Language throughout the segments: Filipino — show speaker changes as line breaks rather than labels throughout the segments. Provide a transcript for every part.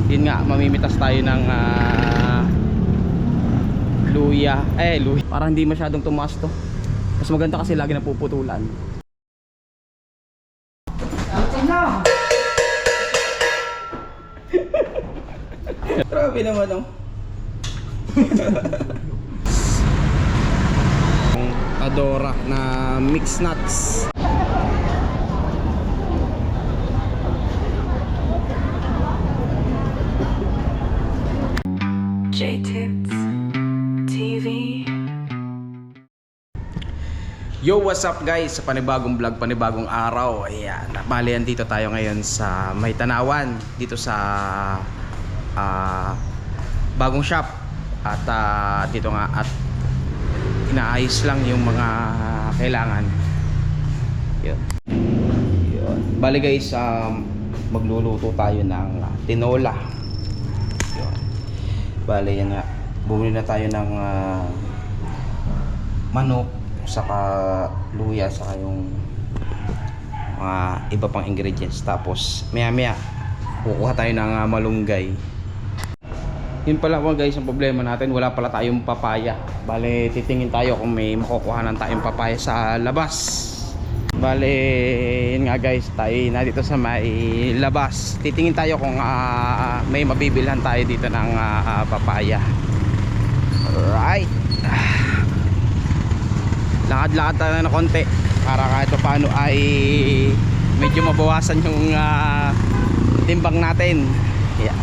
yun nga, mamimitas tayo ng luya. Luya. Parang hindi masyadong tumaas to. Mas maganda kasi lagi napuputulan. Grabe naman oh. Adora na mixed nuts.
J-Tips TV.
Yo, what's up guys? Sa panibagong vlog, panibagong araw. Ayan, bali dito tayo ngayon sa May Tanawan, dito sa bagong shop. At dito nga at inaayos lang yung mga kailangan. Yun. Yun. Bali guys, magluluto tayo ng tinola. Yun. Bali yan nga, bumili na tayo ng manok, saka luya, saka yung mga iba pang ingredients. Tapos maya maya kukuha tayo ng malunggay. Yun pala po guys, ang problema natin, wala pala tayong papaya. Bale, titingin tayo kung may makukuhanan tayong papaya sa labas. Bale, yun nga guys, tayo na dito sa may labas. Titingin tayo kung may mabibilhan tayo dito ng papaya. Alright. Lakad-lakad tayo na konti para kahit paano ay medyo mabawasan yung timbang natin. Yeah.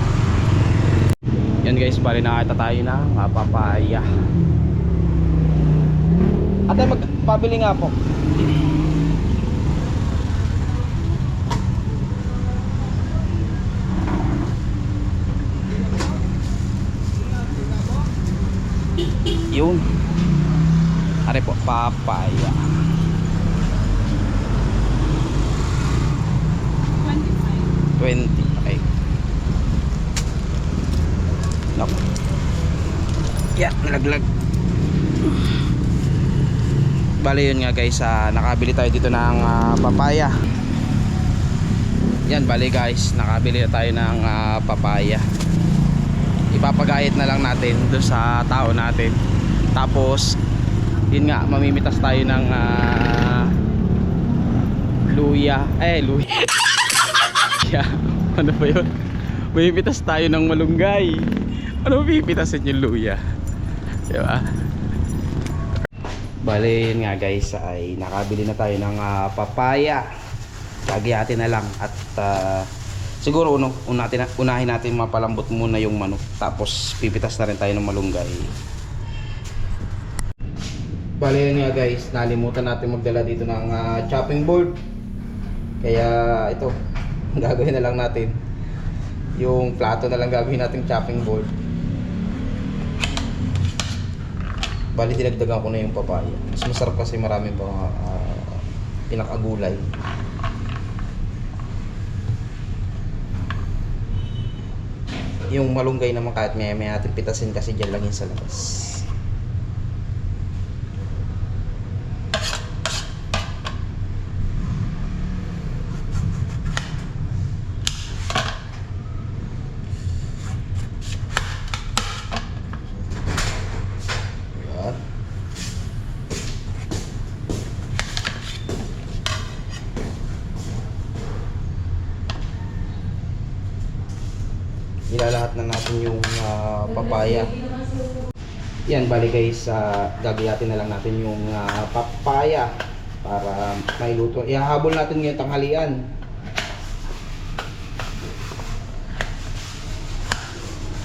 Yan guys, bali nakita tayo ng papaya. Ate, magpabili nga po. Yun. Are po, papaya. 25. Naku. Yan, nalaglag. Bali yun nga guys, nakabili tayo dito ng papaya. Yan, bali guys, nakabili na tayo ng papaya. Ipapagayat na lang natin doon sa tao natin. Tapos yun nga, mamimitas tayo ng luya. Luya. Ano ba yun? Mamimitas tayo ng malunggay. Ano pipitasin yung luya? Diba? Bale, yun nga guys, ay nakabili na tayo ng papaya. Gagiyatin na lang. At siguro unahin natin mapalambot muna yung manok. Tapos pipitas na rin tayo ng malunggay. Bale, yun nga guys, nalimutan natin magdala dito ng chopping board. Kaya ito, gagawin na lang natin. Yung plato na lang gagawin natin chopping board. Bali, dinagdagan ko na yung papaya. Mas masarap kasi maraming mga pinakagulay. Yung malunggay naman kahit may natin pitasin kasi dyan lang yun sa labas. Ilalahat na natin yung papaya. Yan, bali guys, gagayatin na lang natin yung papaya para mailuto. Ihahabol natin ngayong tanghalian.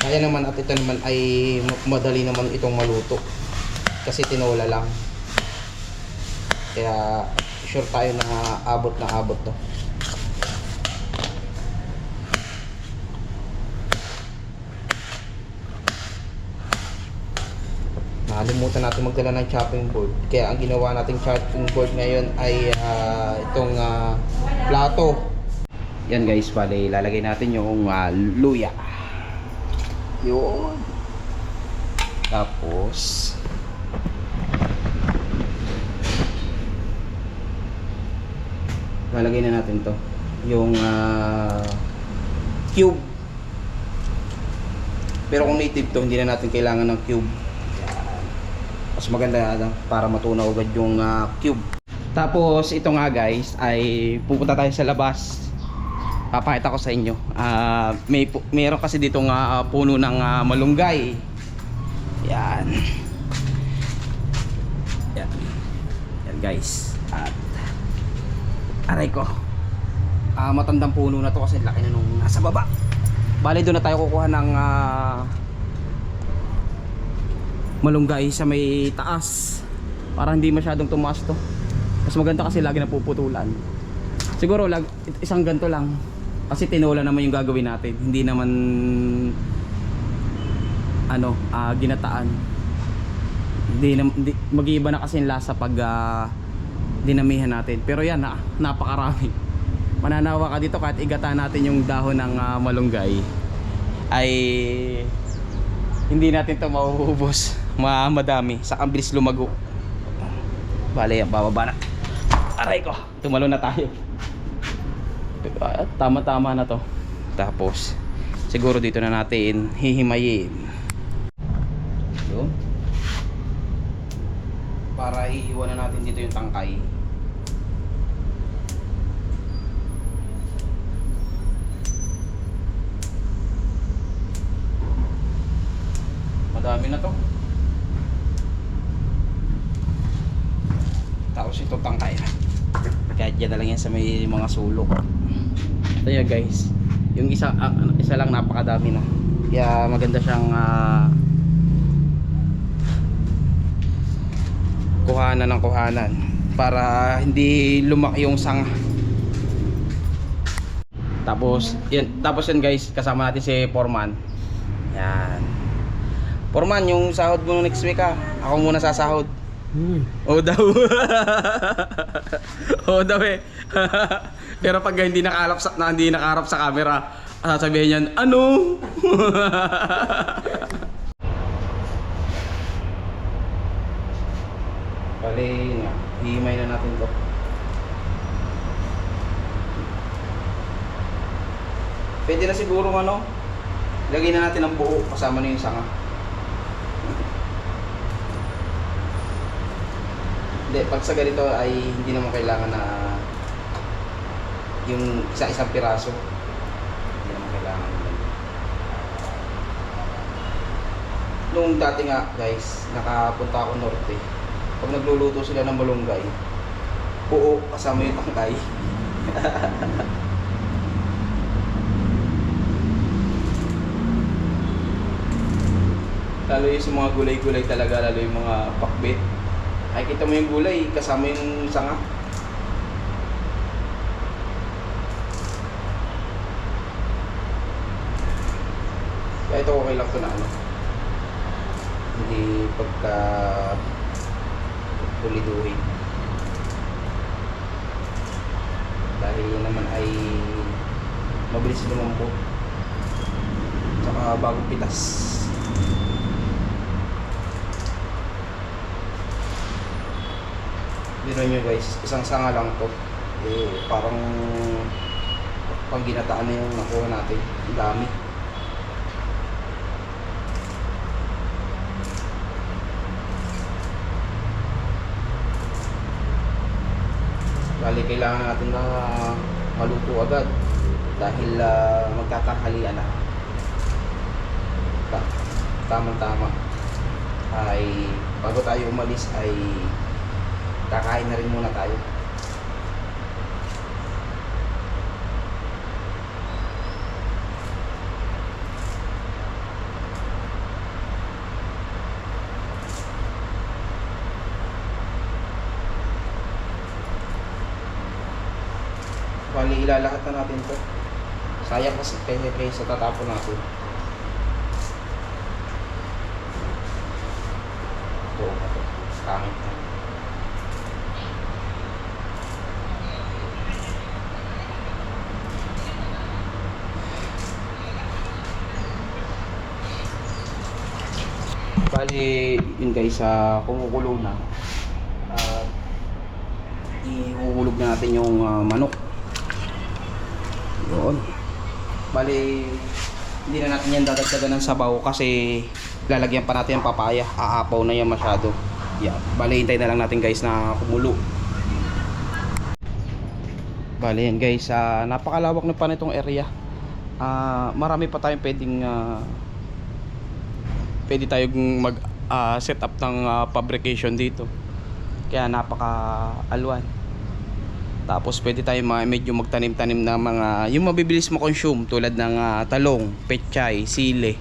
Kaya naman, at ito naman ay madali naman itong maluto kasi tinola lang. Kaya sure tayo na abot to. Nakalimutan natin magdala ng chopping board. Kaya ang ginawa nating chopping board ngayon ay itong plato. Yan guys, bale ilalagay natin yung luya. Yun. Tapos lalagay na natin to yung cube. Pero kung native to, hindi na natin kailangan ng cube. Yan. Mas maganda para matunaw agad yung cube. Tapos ito nga guys ay pupunta tayo sa labas. Papakita ko sa inyo. Meron kasi dito nga puno ng malunggay. Yan. Yan. Yan guys. At aray ko. Matandang puno na to kasi laki na nung nasa baba. Bali doon na tayo kukuha ng malunggay sa may taas. Para hindi masyadong tumaas to. Mas maganda kasi lagi napuputulan. Siguro isang ganto lang. Kasi tinola naman yung gagawin natin. Hindi naman ginataan. Hindi mag-iiba na kasi yung lasa pag dinamihan natin. Pero yan napakarami. Mananawa ka dito kahit igata natin yung dahon ng malunggay ay hindi natin ito mauubos. Madami. Sa bilis lumago. Bale, bababa na. Aray ko, tumalo na tayo. Tama-tama na to. Tapos siguro dito na natin hihimayin. Yun. Para iiwan na natin dito yung tangkay. Madami na to. Tapos itong tangkay. Kahit yan na lang yan sa may mga sulok. Ito yan guys. Yung isa lang napakadami na. Kaya maganda siyang kuhanan ng kuhanan. Para hindi lumaki yung sanga. Tapos yan guys. Kasama natin si Foreman. Yan. Foreman, yung sahod mo next week ako muna sasahod. Oo daw. Oo daw eh. Pero pag hindi nakaharap sa camera, sasabihin niyan, ano? Bali nga, hihimay na natin to. Pwede na siguro lagay na natin ang buo kasama na yung sanga. Hindi, pag sa ganito ay hindi naman kailangan na yung isa-isang piraso. Hindi naman kailangan. Nung dati nga guys, nakapunta ako norte. Pag nagluluto sila ng malunggay, buo kasama yung tangkay. Lalo yung sa mga gulay-gulay talaga, lalo yung mga pakbit. Ay kita mo yung gulay kasama yung sanga. Kaya ito okay lang ito na hindi pagka puliduhin. Dahil naman ay mabilis lumambot. Tsaka bagong pitas. Dito nyo guys, isang sanga lang to. Parang pang ginataan na yung nakuha natin. Ang dami. Bali kailangan natin na maluto agad dahil magtatanghalian na. Tama-tama ay bago tayo umalis ay kakain na rin muna tayo. Bali ilalahat na natin to. Sayang kasi kaysa tatapon natin. Ito, pangit na. Bali, yun guys, kumukulo na. Ihuhulog na natin yung manok. Yun. Bali, Hindi na natin yan dadagdagan ng sabaw kasi lalagyan pa natin yung papaya. Aapaw na yan masyado. Yan. Bale, hintay na lang natin guys na kumulo. Bale yan guys, napakalawak na pa nitong area. Marami pa tayong pwede tayong mag set up ng fabrication dito. Kaya napaka-alwan. Tapos pwede tayo medyo magtanim-tanim ng mga yung mabibilis mo-consume tulad ng talong, pechay, sili.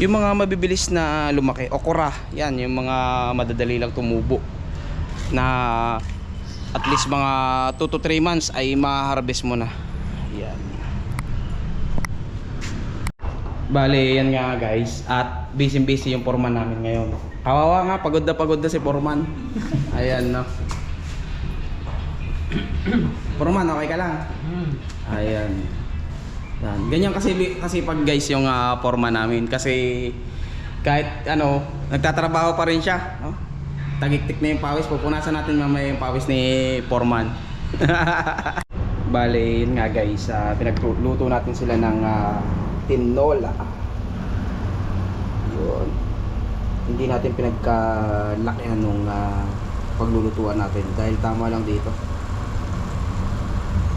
Yung mga mabibilis na lumaki, okra, yan yung mga madadali lang tumubo na at least mga 2 to 3 months ay ma-harvest mo na. Yan. Bale, yan nga guys. At busy-busy yung foreman namin ngayon. Kawawa nga, pagod na si foreman. Ayan no. Foreman, okay ka lang? Ayan. Yan. Ganyan kasi pag guys yung foreman namin. Kasi kahit ano, nagtatrabaho pa rin siya. No? Tagiktik na yung pawis. Pupunasan natin mamaya yung pawis ni foreman. Bale, yun nga guys. Pinagluto natin sila ng tinola. Yun. Hindi natin pinagkalakihan nung paglulutuan natin dahil tama lang dito.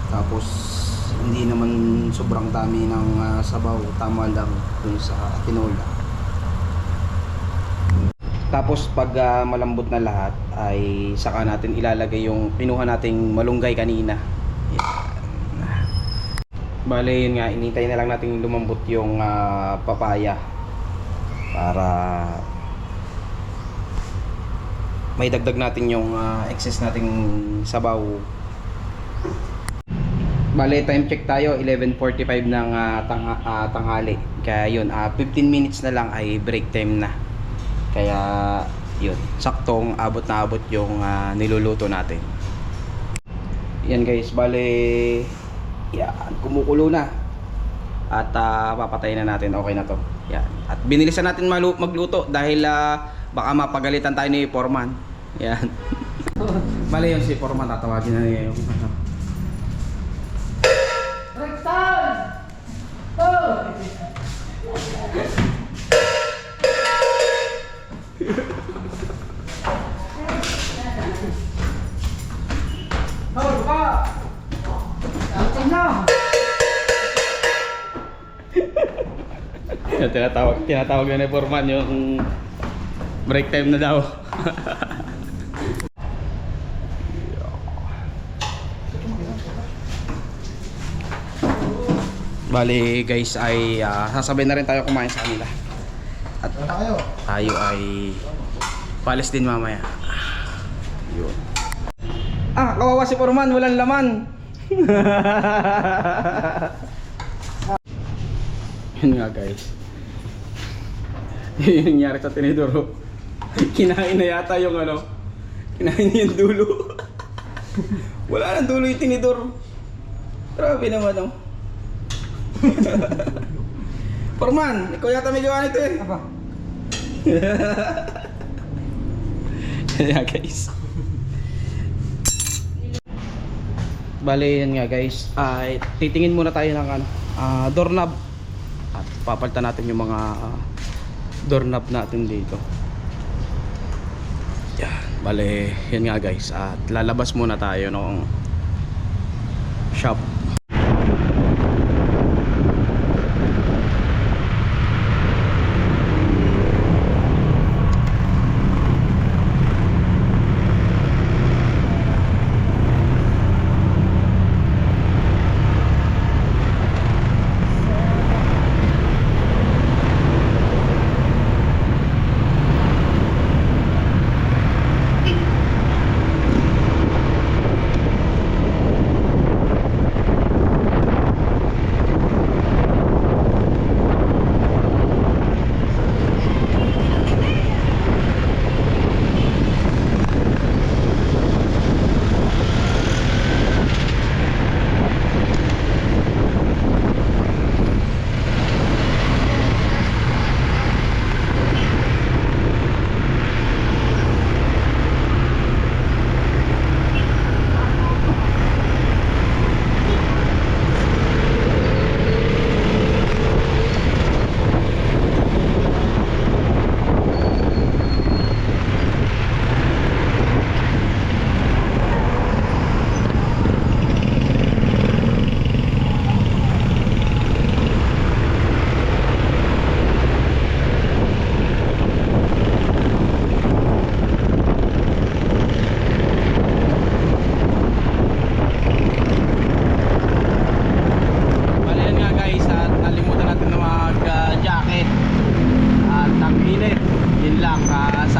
Tapos hindi naman sobrang dami ng sabaw, tama lang dun sa tinola. Tapos pag malambot na lahat ay saka natin ilalagay yung pinuha nating malunggay kanina. Yan. Bale yun nga, inintay na lang natin lumambot yung papaya para may dagdag natin yung excess nating sabaw. Bale, time check tayo, 11:45 ng tanghali. Kaya yun, 15 minutes na lang ay break time na. Kaya yun, saktong abot na abot yung niluluto natin. Yan guys, bale yan, kumukulo na. At papatayin na natin, okay na to. Yan. At binilisan natin magluto dahil baka mapagalitan tayo ni foreman. Yan. Bale yun si foreman, tatawagin na niya yung tinatawag na ni foreman yung break time na daw. Bali guys ay sasabay na rin tayo kumain sa kanila. At tayo ay palis din mamaya. Yun. Kawawa si foreman, walang laman. Yun nga guys. Yung nangyari sa tinidor. Kinain na yata yung ano. Kinain niya yung dulo. Wala nang dulo yung tinidor. Grabe naman oh. Foreman, ikaw yata may gawa nito eh. Aba. Yeah guys. Bale yan nga guys. Titingin muna tayo ng doorknob. At papalitan natin yung mga doorknob natin dito. Yan. Bale yan nga guys. At lalabas muna tayo ng shop.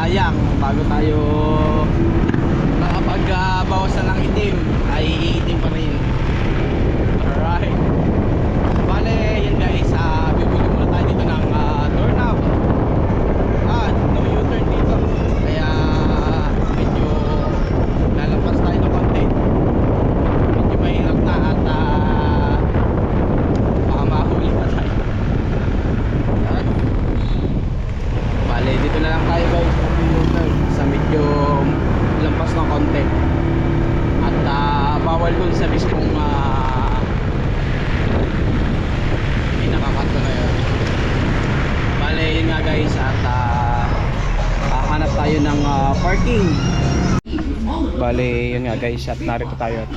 sayang, bago tayo nakapag-bawasan ng itim, ay iitim pa rin. Alright. Bale, yan guys, bibili muna tayo dito ng doorknob. No U-turn dito. Kaya medyo lalampas tayo ng konti. Medyo mahirap na at baka mahuli pa tayo. Yan. Bale, dito na lang tayo guys sa U-turn, sa medyo lampas ng konti. At bawal dun sa mismong may nakakanto na yun. Bale, yun nga guys, at hanap tayo ng parking. Bale, yun nga guys, at narito tayo at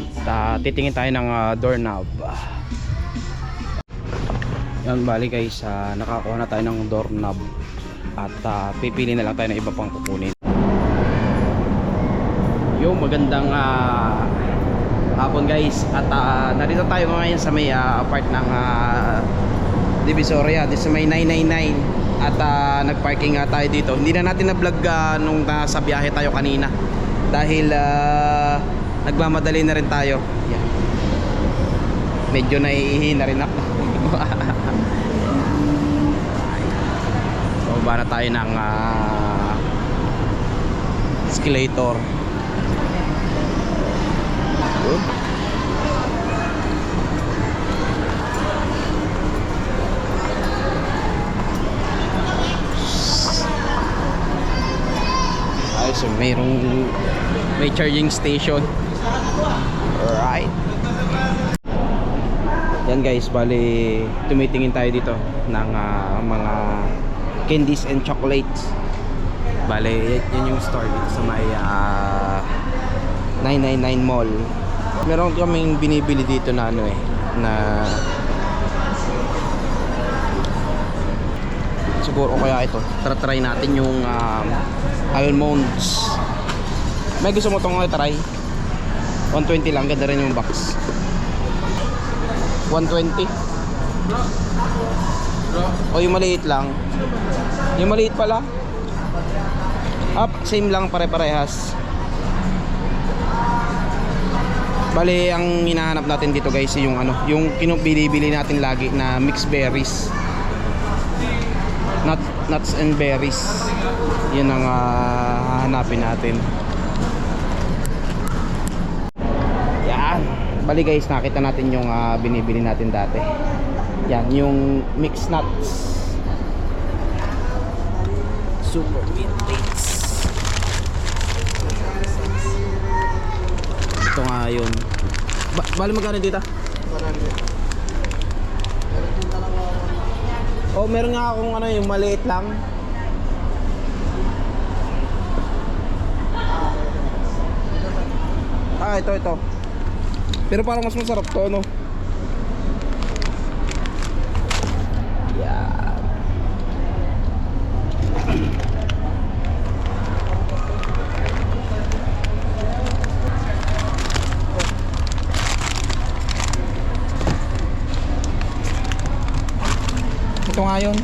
titingin tayo ng doorknob. Yan, bale guys, nakakuha na tayo ng doorknob at pipili na lang tayo ng iba pang kukunin. Yung magandang hapon guys, at narito tayo ngayon sa may part ng Divisoria, sa may 999, at nagparking nga tayo dito. Hindi na natin na-vlog nung nasa biyahe tayo kanina dahil nagmamadali na rin tayo. Yan. Medyo naiihi na rin ako. So ba na tayo ng escalator. Good. Ay, so may charging station. Alright. Yan guys, bali tumitingin tayo dito ng mga candies and chocolates. Bali, yan yung store dito sa may 999 Mall. Meron kaming binibili dito na na siguro kaya ito. Try natin yung almonds. May gusto mo itong try? 120 lang, ganda rin yung box. 120. O yung maliit lang. Yung maliit pala. Same lang, pare-parehas. Bale, ang hinahanap natin dito guys yung yung kinubili-bili natin lagi na mixed berries. Nuts and berries. Yun ang hahanapin natin. Yan. Bali guys, nakita natin yung binibili natin dati. Yan, yung mixed nuts. Super mint dates. Ito nga yun. Bali magkano dito? Oh, meron nga akong yung maliit lang. Ito. Pero parang mas masarap to, no? Yan. Ito nga yun.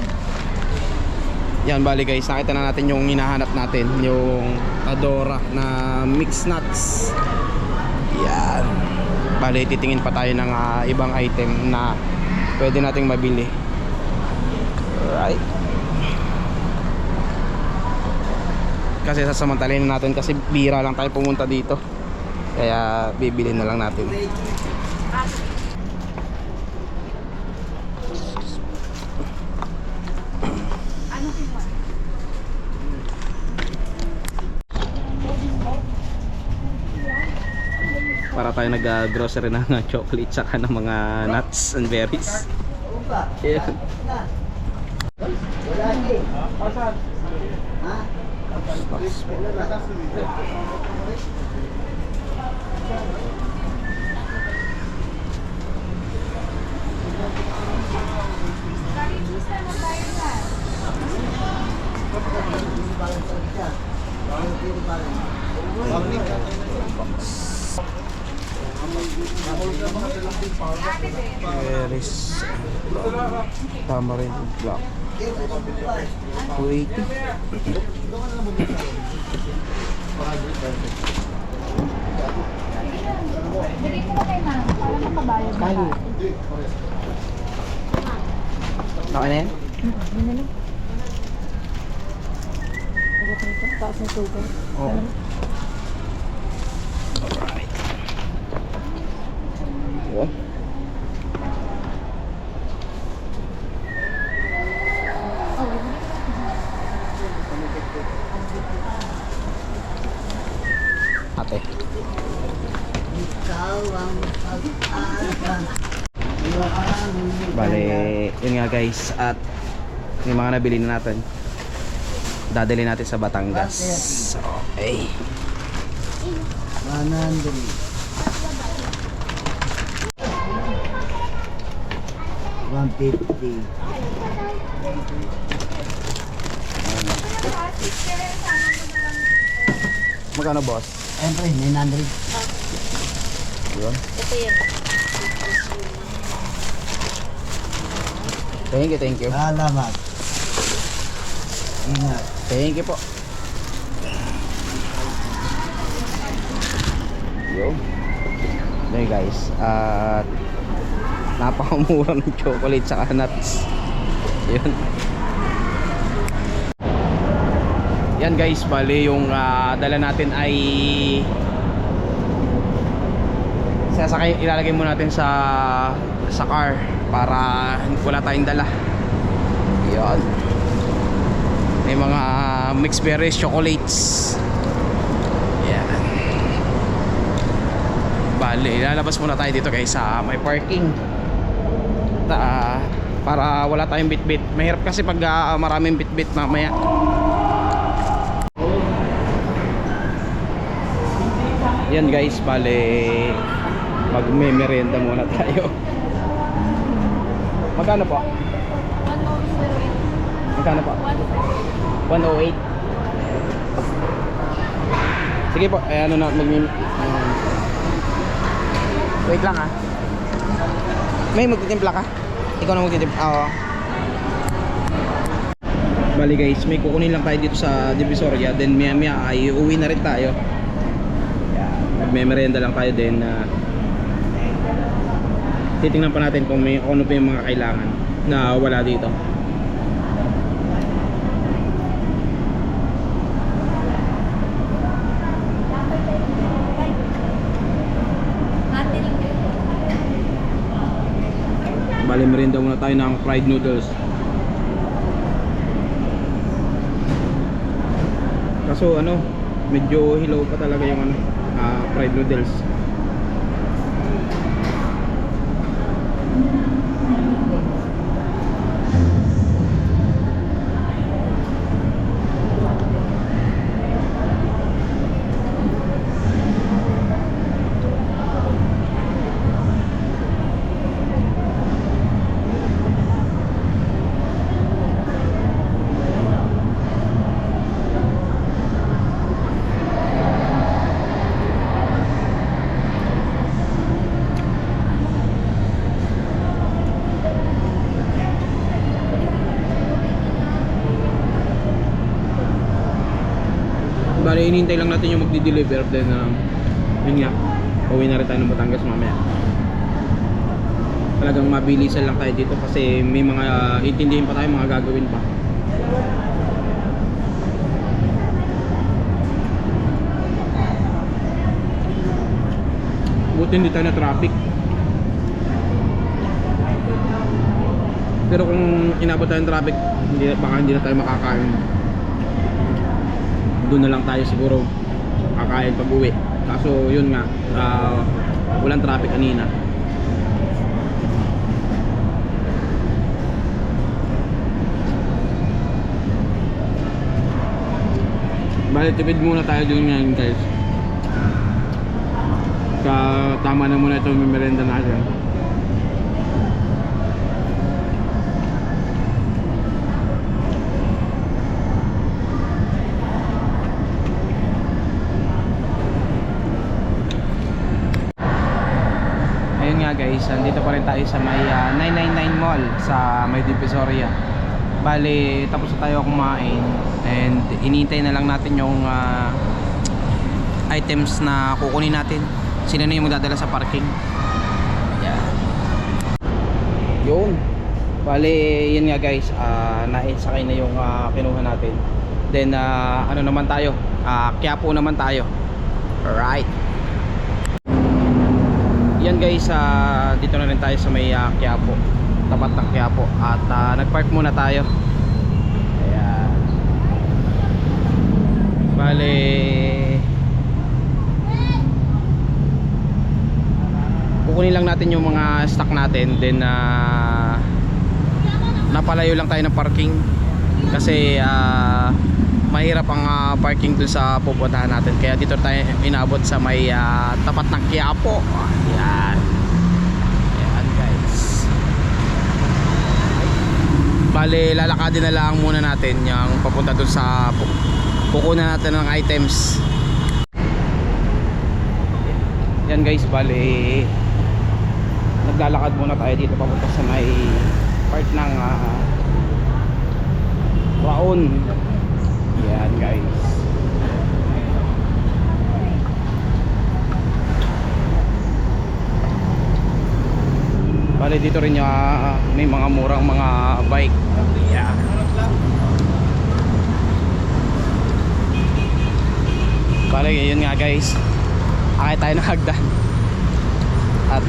Yan, bali guys, nakita na natin yung hinahanap natin, yung Adora na mixed nuts. Yan. Bali, titingin pa tayo ng ibang item na pwede nating mabili. Alright. Kasi sasamantalahin natin kasi bira lang tayo pumunta dito. Kaya bibili na lang natin. Para tayo nag-grocery ng chocolate saka ng mga nuts and berries. Yeah. Berries, tamarind, black. 280.
Bigay ko ba kay ma'am para makabayad na
Kali. Okay na yan?
Yun na lang. Huwag nito. Taas na sugar.
Oo. Alright. Wow. Ate. Bale, yun nga guys, at yung mga nabili na natin dadali natin sa Batangas. Okay.
150.
Magkano boss?
Siyempre, 900.
Yun.
Ito yan.
Thank you.
Salamat. Ingat.
Thank you po. Yo. Okay guys, at napakamura ng chocolate sa nuts. Yun. Yan guys, bali yung dala natin ay sasakay, ilalagay muna natin sa car para wala tayong dala. Yan. May mga mixed berries chocolates. Yan. Bali, lalabas muna tayo dito guys sa may parking. Para wala tayong bitbit. Mahirap kasi pag maraming bitbit mamaya. Yan guys, bali mag-merienda muna tayo. Magkano po?
108.
Magkano po? 108. Sige po, ano na wait lang ah. May magtitimpla ka? Ikaw na magtitimpla. Oo. Bali guys, may kukunin lang tayo dito sa Divisoria, then maya ay uuwi na rin tayo. Magme-merienda lang tayo din na titingnan pa natin kung ano pa yung mga kailangan na wala dito. Bali, merienda muna tayo ng fried noodles. Kaso ano, medyo hilaw pa talaga yung fried noodles. Bali, inintay lang natin yung magdi-deliver, then yun nga, uwi na rin tayo ng Batangas mamaya. Talagang mabilisan lang tayo dito kasi may mga intindihin pa tayo, mga gagawin pa. Buti hindi tayo na traffic. Pero kung inabot tayo ng traffic, baka hindi na tayo makakain. Doon na lang tayo siguro kakain pag uwi. Kaso yun nga, walang traffic kanina. Bali, tipid muna tayo doon ngayon guys. Tama na muna ito yung merenda natin. Ayun nga guys, andito pa rin tayo sa may 999 Mall sa may Divisoria. Bali, tapos na tayo kumain and inintay na lang natin yung items na kukunin natin. Sila na yung magdadala sa parking. Yan. Yun. Bali, yun nga guys, naisakay na yung kinuha natin. Then, ano naman tayo? Quiapo naman tayo. Alright. Yan guys, dito na rin tayo sa may Quiapo. Tapat ng Quiapo. At nagpark muna tayo. Ayan. Bali, kukunin lang natin yung mga stock natin. Then napalayo lang tayo ng parking kasi mahirap ang parking dun sa pupuntahan natin, kaya dito tayo inabot sa may tapat ng Quiapo. Ayan. Ayan guys. Bale, lalakadin na lang muna natin yung papunta dun sa kukunan natin ng items. Yan guys, bale naglalakad muna tayo dito papunta sa may part ng Raon. Yan guys. Bale dito rin yung may mga murang mga bike. Yan. Bale yun nga guys, akay tayo ng hagdan. At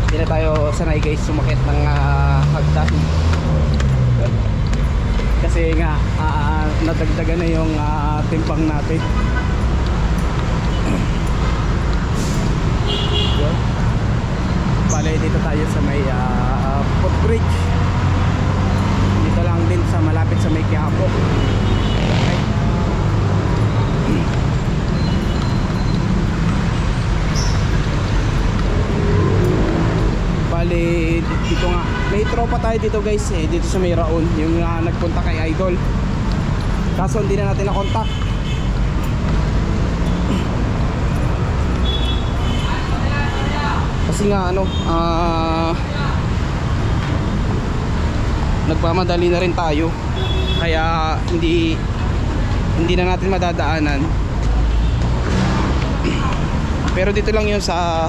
hindi na tayo sanay guys sumakit ng hagdan kasi nga nadagdagan na yung timpang natin. Bale dito tayo sa may footbridge, dito lang din sa malapit sa may Quiapo. Okay. Bale dito nga may tropa tayo dito guys dito sa may Raon, yung nagpunta kay Idol, kaso hindi na natin na contact. Kasi nga nagpamadali na rin tayo, kaya hindi na natin madadaanan. Pero dito lang yun sa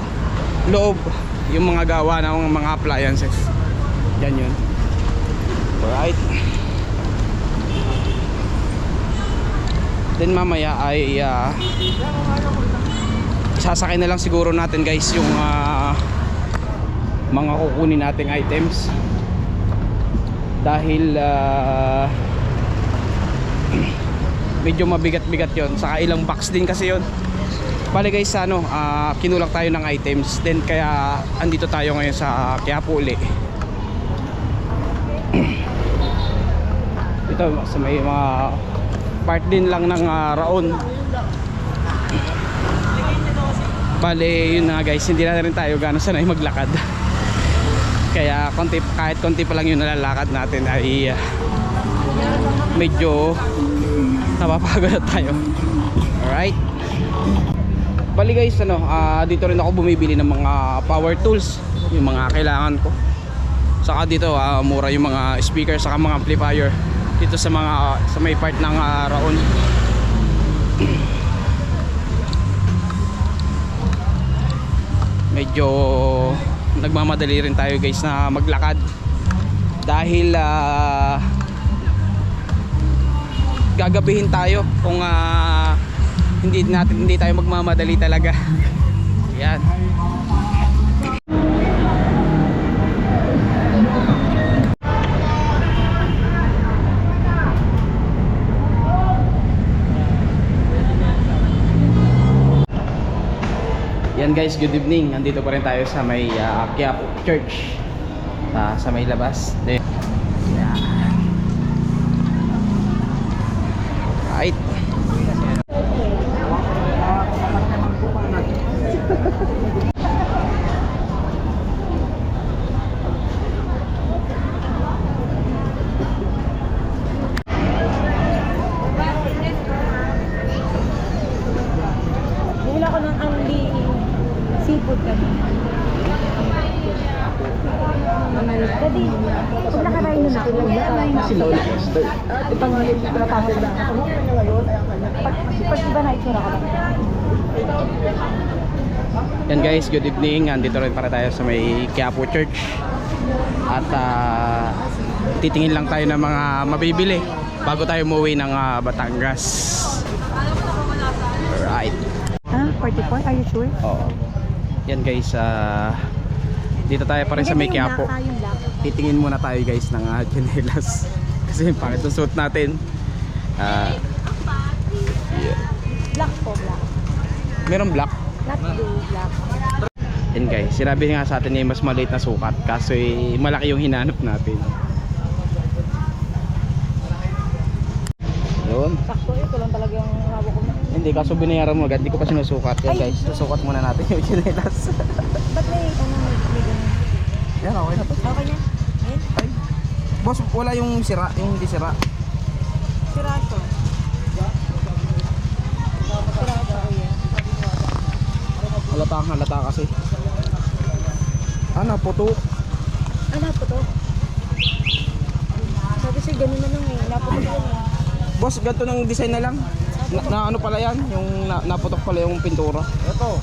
loob, yung mga gawa ng mga appliances. Yan yun. Alright. Then mamaya ay sasakay na lang siguro natin guys yung mga kukunin nating items, dahil medyo mabigat-bigat yon, saka ilang box din kasi yon. Bale guys, kinulang tayo ng items, then kaya andito tayo ngayon sa Quiapo uli. Ito sa may mga part din lang ng Raon. Bale yun na guys, hindi na rin tayo gano'n sanay maglakad. Kaya kahit konti pa lang yung nalalakad natin ay medyo napapagod tayo. Alright. Bali guys, dito rin ako bumibili ng mga power tools, yung mga kailangan ko. Saka dito mura yung mga speaker saka mga amplifier dito sa may part ng Raon. Medyo nagmamadali rin tayo guys na maglakad, dahil gagabihin tayo kung hindi tayo magmamadali talaga. Yan. Yan guys, good evening. Nandito pa rin tayo sa may Quiapo Church, sa may labas. Then, yeah. Right. ulit.
Pag iba na itsura ka ba?
Yan guys, good evening. Andito rin para tayo sa may Quiapo Church. At titingin lang tayo ng mga mabibili bago tayo umuwi ng Batangas. Alright.
Ah, 44? Are you sure?
Oo. Yan guys, dito tayo pa rin sa may Quiapo.
Yung black.
Titingin muna tayo guys ng chinelas. Kasi yung pangit ng suit natin. Yeah.
Black po, black.
Meron black.
Not blue, black.
Yan guys, sinabi nga sa atin mas maliit na sukat kasi malaki yung hinanap natin. Yun.
Sakto, ito lang talaga yung hawak ko.
Hindi, kaso binayaran mo agad, hindi ko pa sinusukat. Yan guys, susukat muna natin yung chinelas.
Ba't may ganun?
Yan, okay na to.
Okay na? Ayun?
Ay. Boss, wala yung sira, yung hindi sira.
Siraso. Siraso, kuya.
Halata kasi. Naputo.
Napo to? Sabi siya ganun na lang eh. Napo to yan eh.
Boss, ganito ng design na lang. Na ano pala yan? Yung naputok pala yung pintura.
Ito.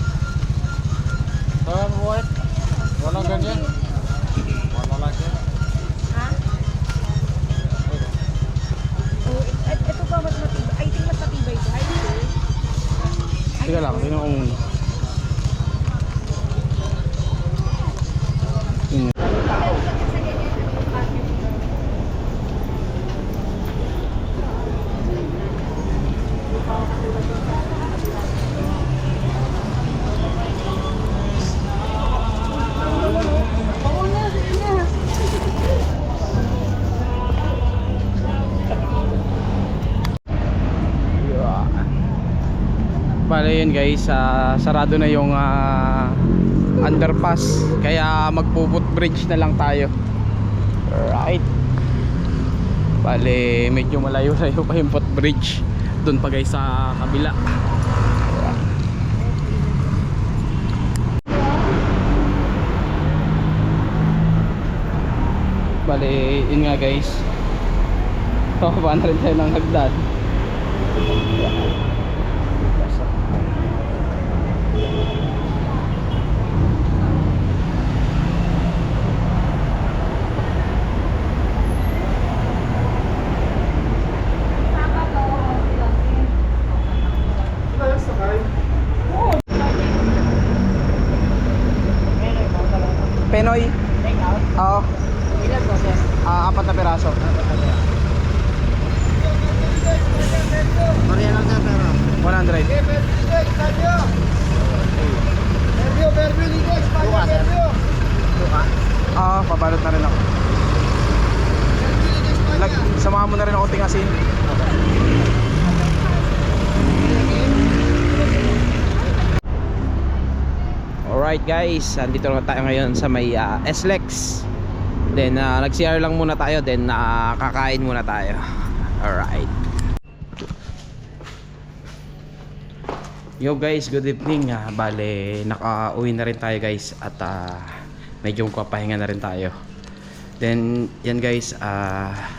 Parang white. Walang ganyan. Wala lang yan.
Ha? Oh, ito pa mas matibay. I think mas matibay ito. Ay, ito.
Sige lang, tingnan ko muna. Bale yun guys, sarado na yung underpass, kaya magpo-foot bridge na lang tayo. Right. Bale medyo malayo-layo pa yung foot bridge doon pa guys sa kabila. Bale yun nga guys, bababa na rin tayo ng hagdan. Penoy? Oo.
Ilan po, sir?
4 na piraso.
Maria lang sa pero.
100. Pabalot na rin ako. Samahan mo na rin ako tingasin. Alright guys, andito na tayo ngayon sa may SLEX. Then nag-CR lang muna tayo, then kakain muna tayo. Alright. Yo guys, good evening. Bale, naka-uwi na rin tayo guys. At medyo papahinga na rin tayo. Then, yan guys,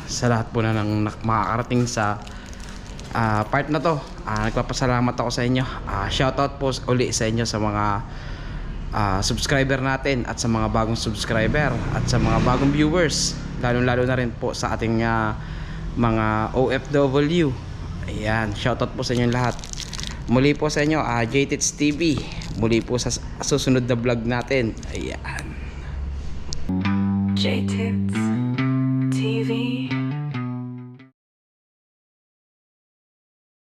sa lahat po na nang makakarating sa part na to, nagpapasalamat ako sa inyo. Shoutout po uli sa inyo sa mga subscriber natin at sa mga bagong subscriber at sa mga bagong viewers, lalo na rin po sa ating mga OFW. Ayan, shoutout po sa inyo lahat. Muli po sa inyo, JTits TV. Muli po sa susunod na vlog natin. Ayan.
J-Tips.